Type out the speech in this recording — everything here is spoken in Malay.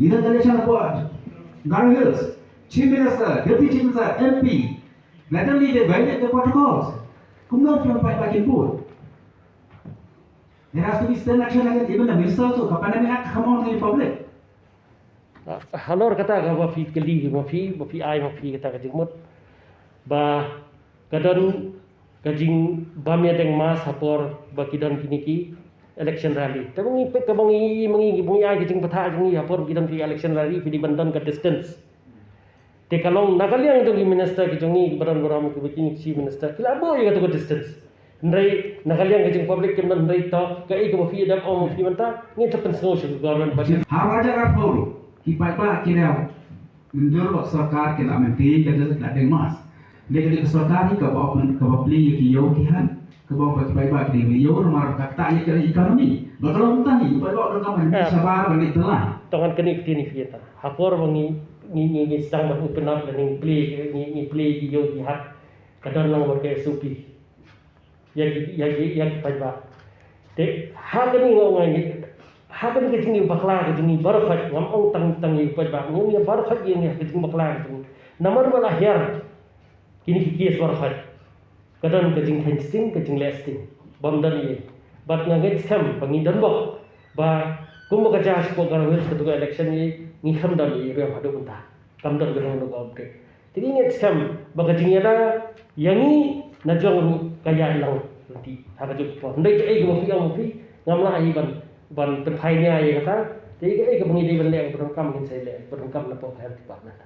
Either the election report, Garo Hills, Chief Minister, Deputy Chief Minister, MP, blatantly they violate the protocols. Kumar from Pakin Port. There has to be stern action against even the ministers who act come on in public. Halor kata ga wafi kali wafi ai wafi kata ga jingmut ba kadon kajing bamya deng mas hapor ba kidon kiniki election rally tabangi pe kabangi mangi ai kajing patha jing hapor kidon ki election rally pidi bandon ka distance te kalong nakaliang to minister kijongi baran baram ki bikin chief minister kilabo ya to distance ndai nakaliang kajing public kemdan ndai to ka ik wafi dam om wafi manta ngi tapen snow government budget Haraja ka polo ki pa kira menjor सरकार के नाम पे जगह लादें मास लेकिन सरकार ही कब पली की यो की हन कब बाई की यो मार कता ये कर इकोनॉमी बदलाव होता नहीं by by orang sabar bani telah tongan kenik tini fieta hapor wangi ni sedang open up dan ni play ki yo ki hat kadar lang work SOP ya pai ba te ha kani ngongai hakan ke jingi bakla ke jingi barkhat ngam ong tang yi pai ba ngi barkhat yi ke jingi bakla ke namar wala her kini ki kes barkhat kadang ke jingi testing ke jingi lasting bam dan yi bat ngai scam bangi dan bok ba kum ka jas ko gar wes ke election yi ni kham dan yi be hadu bunta kam dan ge no go update tini ngai scam ba ke jingi ada yangi na jong kaya lang nanti ha ka ju ndai ke ai mo fi ngam la ai banเป็นภัยเนี่ยอย่างนั้นแต่อีกไอ้กับมึงดีเป็นแรงเป็นกำกินใส่แรงเป็นกำนับพอแพ้ที่ปากนั่น